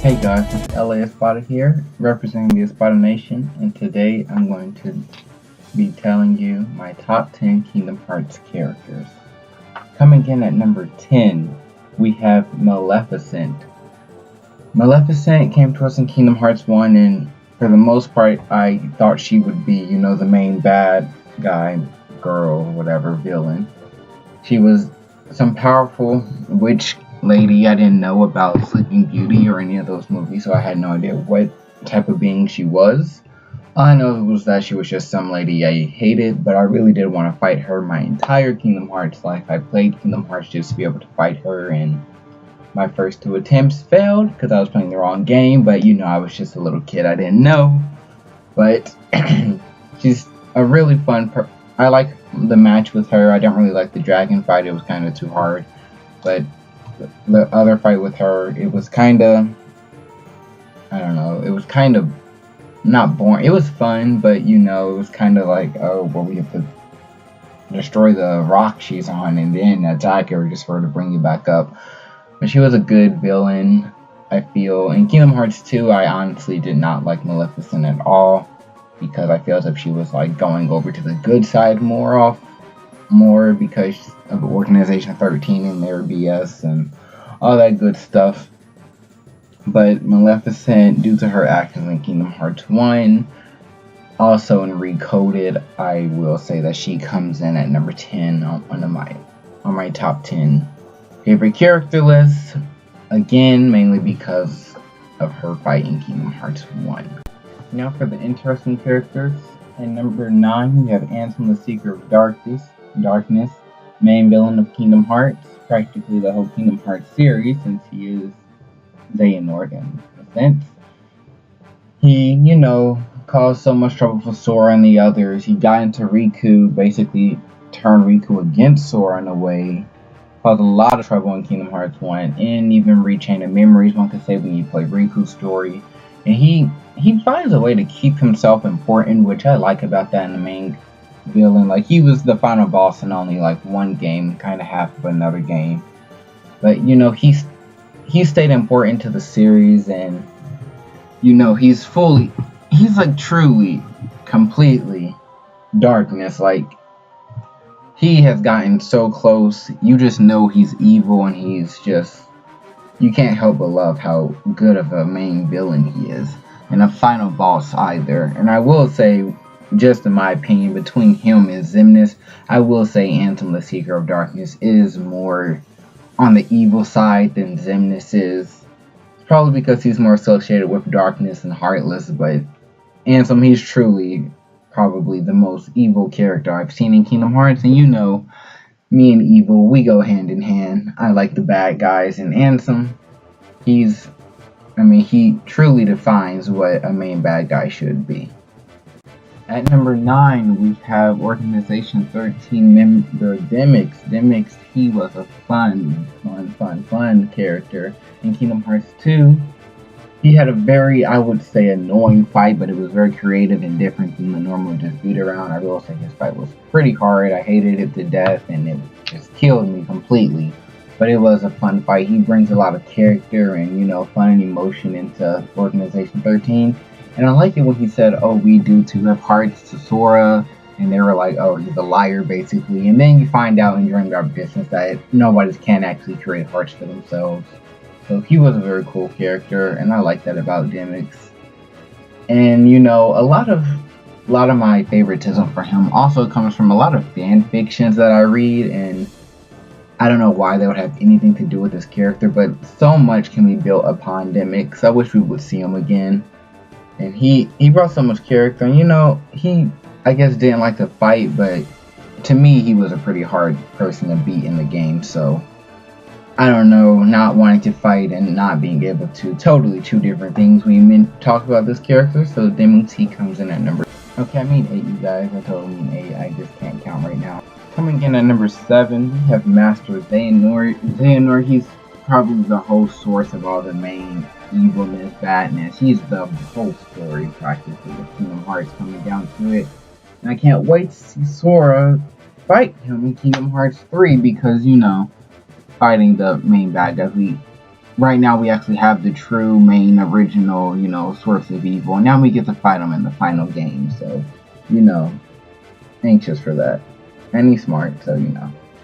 Hey guys, it's LA Espada here, representing the Espada Nation, and today I'm going to be telling you my top 10 Kingdom Hearts characters. Coming in at number 10, we have Maleficent. Maleficent came to us in Kingdom Hearts 1, and for the most part, I thought she would be, the main bad guy, girl, whatever, villain. She was some powerful witch lady. I didn't know about Sleeping Beauty or any of those movies, so I had no idea what type of being she was. All I know was that she was just some lady I hated, but I really did want to fight her my entire Kingdom Hearts life. I played Kingdom Hearts just to be able to fight her, and my first 2 attempts failed because I was playing the wrong game, but I was just a little kid. I didn't know. But she's a really fun I like the match with her. I don't really like the dragon fight. It was kind of too hard. But the other fight with her, it was kind of, I don't know, it was kind of not boring. It was fun, but it was kind of like, oh, well, we have to destroy the rock she's on and then attack her just for her to bring you back up. But she was a good villain, I feel. In Kingdom Hearts 2, I honestly did not like Maleficent at all, because I feel as if she was like going over to the good side more because of Organization 13 and their BS and all that good stuff. But Maleficent, due to her actions in Kingdom Hearts 1, also in Recoded, I will say that she comes in at number 10 on my top 10 favorite character list. Again, mainly because of her fight in Kingdom Hearts 1. Now for the interesting characters. At number 9, we have Ansem the Seeker of Darkness, main villain of Kingdom Hearts, practically the whole Kingdom Hearts series, since he is Xehanort in a sense. He, caused so much trouble for Sora and the others. He got into Riku, basically turned Riku against Sora in a way, caused a lot of trouble in Kingdom Hearts 1, and even Rechain of Memories, one could say, when you play Riku's story. And he finds a way to keep himself important, which I like about that in the main villain. Like, he was the final boss in only like one game, kind of half of another game. But he stayed important to the series, and he's like truly, completely darkness. Like, he has gotten so close. You just know he's evil, and you can't help but love how good of a main villain he is. And a final boss either. And I will say, just in my opinion, between him and Xemnas, I will say Ansem the Seeker of Darkness is more on the evil side than Xemnas is. It's probably because he's more associated with darkness and Heartless, but Ansem, he's truly probably the most evil character I've seen in Kingdom Hearts. And me and evil, we go hand in hand. I like the bad guys, and Ansem, he truly defines what a main bad guy should be. At number 9, we have Organization 13 member Demyx. Demyx, he was a fun character in Kingdom Hearts 2. He had a very, I would say, annoying fight, but it was very creative and different than the normal just beat around. I will say his fight was pretty hard. I hated it to death, and it just killed me completely. But it was a fun fight. He brings a lot of character and, fun and emotion into Organization 13. And I like it when he said, oh, we do too have hearts to Sora. And they were like, oh, he's a liar, basically. And then you find out in During Our Business that nobody can actually create hearts for themselves. So he was a very cool character, and I like that about Demyx. And a lot of my favoritism for him also comes from a lot of fan fictions that I read, and I don't know why they would have anything to do with this character, but so much can be built upon Demyx. I wish we would see him again. And he brought so much character, and he, I guess, didn't like to fight, but to me, he was a pretty hard person to beat in the game, so I don't know, not wanting to fight and not being able to, totally two different things when you talk about this character. So Demyx, he comes in at number, okay, I mean 8, you guys, I totally mean 8, I just can't count right now. Coming in at number 7, we have Master Xehanort. Xehanort, he's probably the whole source of all the main evilness, badness. He's the whole story, practically, of Kingdom Hearts coming down to it. And I can't wait to see Sora fight him in Kingdom Hearts 3 because, fighting the main bad guys, right now we actually have the true main original, source of evil. And now we get to fight him in the final game. So, you know, anxious for that. And he's smart, so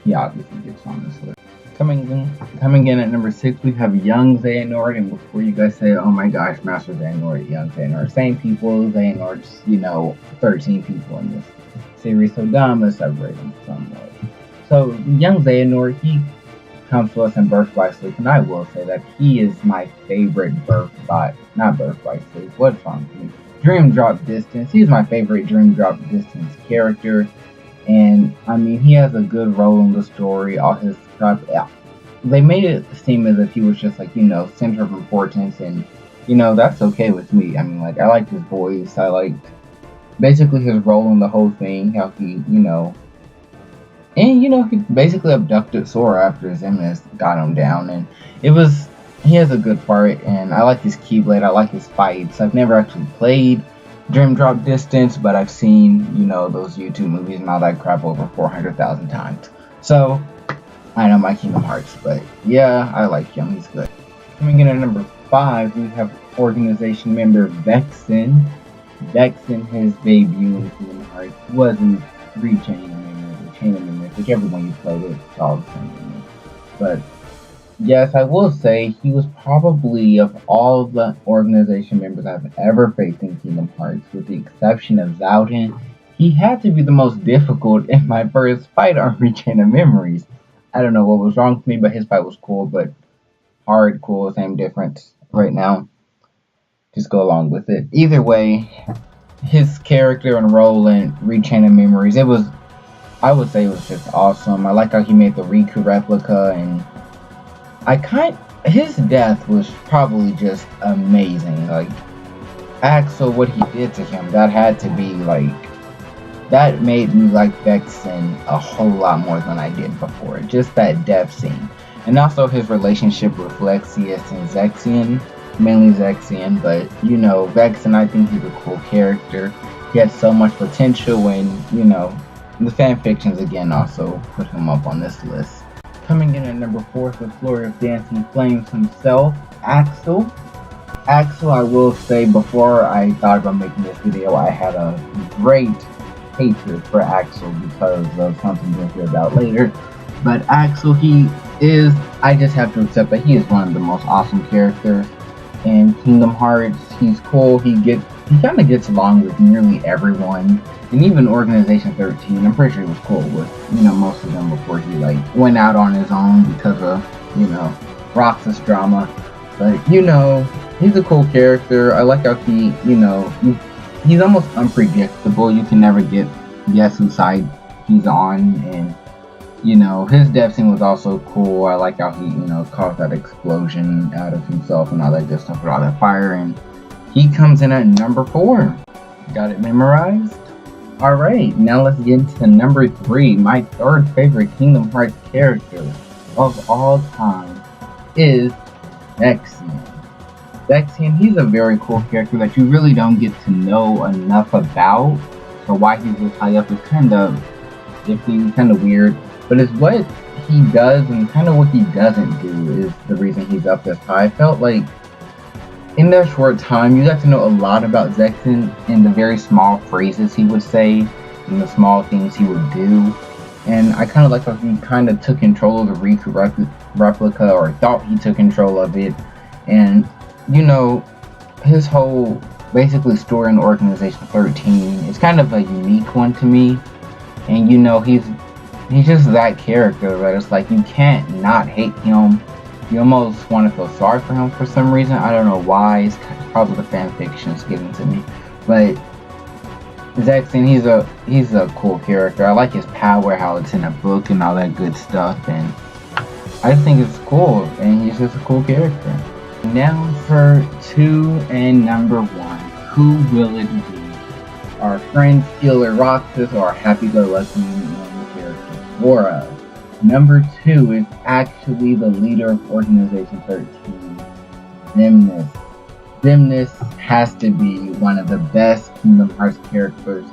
he obviously gets on this list. Coming in at number 6, we have Young Xehanort. And before you guys say, oh my gosh, Master Xehanort, Young Xehanort, same people, Xehanort's, 13 people in this series, so dumb let's separate them somewhat. So Young Xehanort, he comes to us in Birth by Sleep, and I will say that he is my favorite not Birth by Sleep, what's wrong with me? Dream Drop Distance. He's my favorite Dream Drop Distance character. And I mean, he has a good role in the story. All his stuff, yeah. They made it seem as if he was just like, center of importance, and that's okay with me. I mean, like, I liked his voice. I liked basically his role in the whole thing. How he, he basically abducted Sora after Xemnas got him down, and he has a good part. And I like his Keyblade. I like his fights. I've never actually played Dream Drop Distance, but I've seen, those YouTube movies and all that crap over 400,000 times. So, I know my Kingdom Hearts, but yeah, I like him. He's good. Coming in at number 5, we have organization member Vexen. Vexen, his debut in Kingdom Hearts wasn't Chain of Memories or Chain of Memories, whichever one you played, it's all the same. But yes, I will say he was probably, of all of the organization members I've ever faced in Kingdom Hearts, with the exception of Zouden, he had to be the most difficult in my first fight on Chain of Memories. I don't know what was wrong with me, but his fight was cool, but hard, cool, same difference right now. Just go along with it. Either way, his character and role in Chain of Memories, I would say it was just awesome. I like how he made the Riku replica, and his death was probably just amazing. Like, Axel, what he did to him, that had to be that made me like Vexen a whole lot more than I did before. Just that death scene. And also his relationship with Lexaeus and Zexion, mainly Zexion, but Vexen, I think he's a cool character. He had so much potential, and the fan fictions again also put him up on this list. Coming in at number 4 with Flurry of Dancing Flames himself, Axel. Axel, I will say, before I thought about making this video, I had a great hatred for Axel because of something we'll hear about later. But Axel, I just have to accept that he is one of the most awesome characters in Kingdom Hearts. He's cool, he kind of gets along with nearly everyone, and even Organization 13, I'm pretty sure he was cool with, most of them before he, went out on his own because of, Roxas drama. But, he's a cool character. I like how he's almost unpredictable. You can never guess whose side he's on, and his death scene was also cool. I like how he caused that explosion out of himself and all that good stuff with all that fire, and he comes in at number 4. Got it memorized? Alright, now let's get into number 3. My third favorite Kingdom Hearts character of all time is Zexion. Zexion, he's a very cool character that you really don't get to know enough about. So why he's this high up is kind of iffy, kind of weird. But it's what he does and kind of what he doesn't do is the reason he's up this high. I felt like in that short time, you got to know a lot about Zexion in the very small phrases he would say and the small things he would do. And I kind of like how he kind of took control of the Riku replica, or thought he took control of it. And his whole basically story in Organization 13 is kind of a unique one to me. And he's just that character that it's like you can't not hate him. You almost want to feel sorry for him for some reason. I don't know why. It's probably the fan fiction's getting to me. But Zexion, he's a cool character. I like his power, how it's in a book and all that good stuff. And I just think it's cool. And he's just a cool character. Now for 2 and number 1. Who will it be? Our friend Steeler Roxas, or our happy-go-lucky character Sora. Number 2 is actually the leader of Organization 13, Xemnas. Xemnas has to be one of the best Kingdom Hearts characters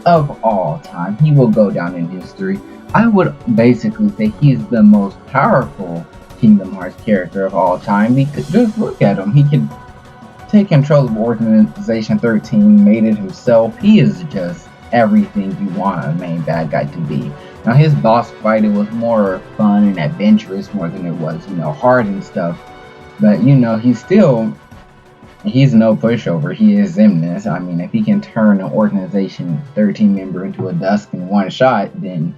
of all time. He will go down in history. I would basically say he's the most powerful Kingdom Hearts character of all time. Because just look at him. He could take control of Organization 13, made it himself. He is just everything you want a main bad guy to be. Now his boss fight, it was more fun and adventurous more than it was, hard and stuff. But he's no pushover. He is Xemnas. I mean, if he can turn an Organization 13 member into a Dusk in one shot, then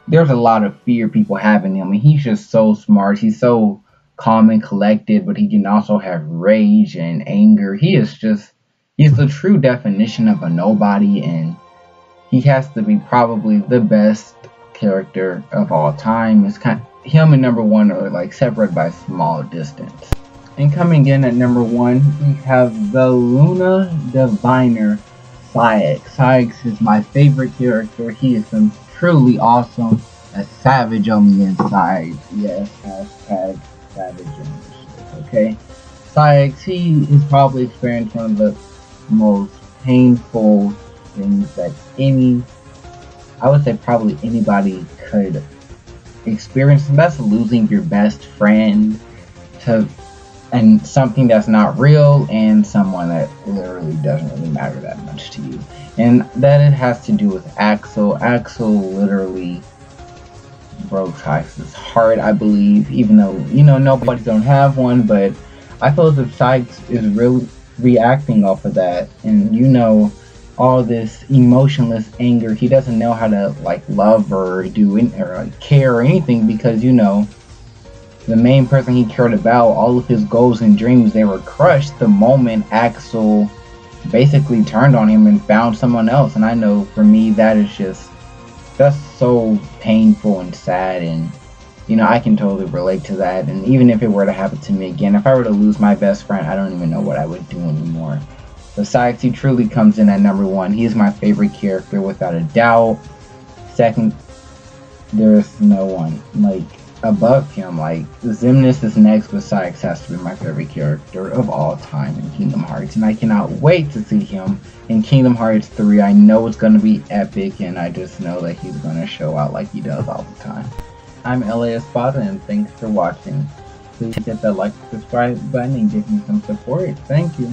there's a lot of fear people have in him. I mean, he's just so smart. He's so calm and collected, but he can also have rage and anger. He's the true definition of a nobody, and he has to be probably the best character of all time. It's kind of, him and number one are like separated by a small distance. And coming in at number one, we have the Luna Diviner, Saïx. Saïx is my favorite character. He is truly awesome. A savage on the inside. Yes, hashtag savage on the shit, okay? Saïx, he is probably experienced one of the most painful things that I would say probably anybody could experience, and that's losing your best friend and something that's not real, and someone that literally doesn't really matter that much to you. And that it has to do with Axel. Axel literally broke Saïx's heart, I believe, even though, nobody don't have one, but I feel as if Saïx is really reacting off of that, and all this emotionless anger. He doesn't know how to love or care or anything, because the main person he cared about, all of his goals and dreams, they were crushed the moment Axel basically turned on him and found someone else. And I know for me that's so painful and sad, and I can totally relate to that. And even if it were to happen to me again, if I were to lose my best friend, I don't even know what I would do anymore. But Saïx, he truly comes in at number one. He is my favorite character without a doubt. Second, there's no one above him. Xemnas is next, but Saïx has to be my favorite character of all time in Kingdom Hearts, and I cannot wait to see him in Kingdom Hearts 3. I know it's going to be epic, and I just know that he's going to show out like he does all the time. I'm LA Espada, and thanks for watching. Please hit that like and subscribe button and give me some support. Thank you.